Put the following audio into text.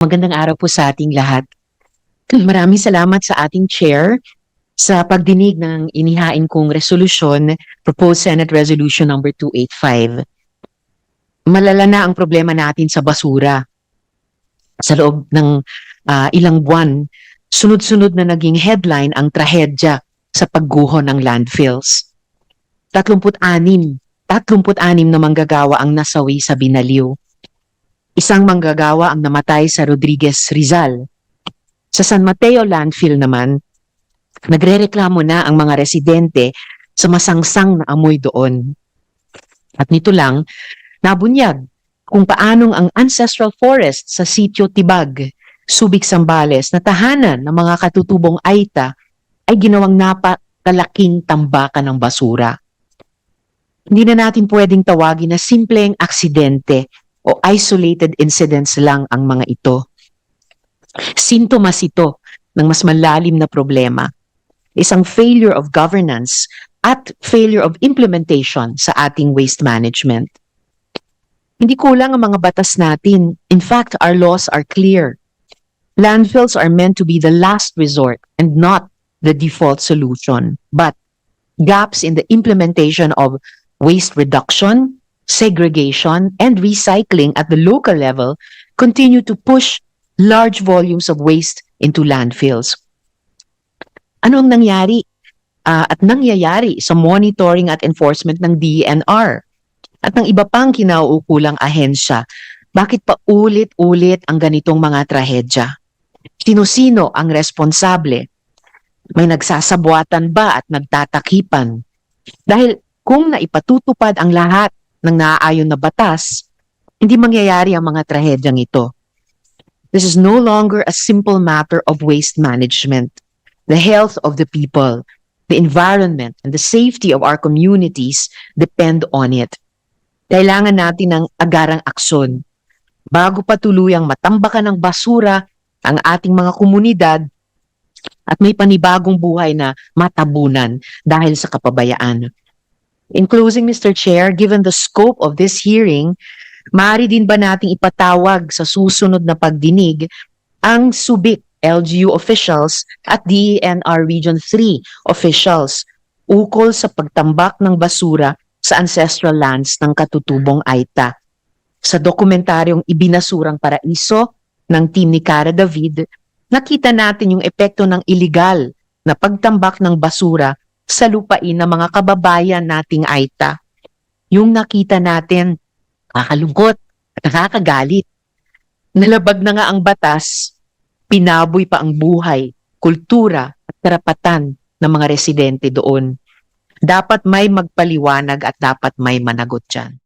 Magandang araw po sa ating lahat. Maraming salamat sa ating chair sa pagdinig ng inihain kong resolusyon, Proposed Senate Resolution number 285. Malala na ang problema natin sa basura. Sa loob ng ilang buwan, sunod-sunod na naging headline ang trahedya sa pagguho ng landfills. 36 na manggagawa ang nasawi sa Binaliw. Isang manggagawa ang namatay sa Rodriguez, Rizal. Sa San Mateo landfill naman, nagrereklamo na ang mga residente sa masangsang na amoy doon. At nito lang, nabunyag kung paanong ang ancestral forest sa sitio Tibag, Subic, Zambales, na tahanan ng mga katutubong Aita ay ginawang napakalaking tambakan ng basura. Hindi na natin pwedeng tawagin na simpleng aksidente o isolated incidents lang ang mga ito. Sintomas ito ng mas malalim na problema. Isang failure of governance at failure of implementation sa ating waste management. Hindi kulang ang mga batas natin. In fact, our laws are clear. Landfills are meant to be the last resort and not the default solution. But gaps in the implementation of waste reduction, segregation, and recycling at the local level continue to push large volumes of waste into landfills. Ano ang nangyari at nangyayari sa monitoring at enforcement ng DENR at ng iba pang kinauukulang ahensya? Bakit pa ulit-ulit ang ganitong mga trahedya? Sino-sino ang responsable? May nagsasabuatan ba at nagtatakipan? Dahil kung naipatutupad ang lahat ng naaayon na batas, hindi mangyayari ang mga trahedyang ito. This is no longer a simple matter of waste management. The health of the people, the environment, and the safety of our communities depend on it. Kailangan natin ng agarang aksyon bago pa tuluyang matambakan ng basura ang ating mga komunidad at may panibagong buhay na matabunan dahil sa kapabayaan. In closing, Mr. Chair, given the scope of this hearing, maaari din ba nating ipatawag sa susunod na pagdinig ang Subic LGU officials at DENR Region 3 officials ukol sa pagtambak ng basura sa ancestral lands ng katutubong Aita? Sa dokumentaryong Ibinasurang Paraiso ng team ni Cara David, nakita natin yung epekto ng iligal na pagtambak ng basura sa lupain ng mga kababayan nating Aita. Yung nakita natin, kakalungkot at nakakagalit. Nalabag na nga ang batas, pinaboy pa ang buhay, kultura at karapatan ng mga residente doon. Dapat may magpaliwanag at dapat may managot dyan.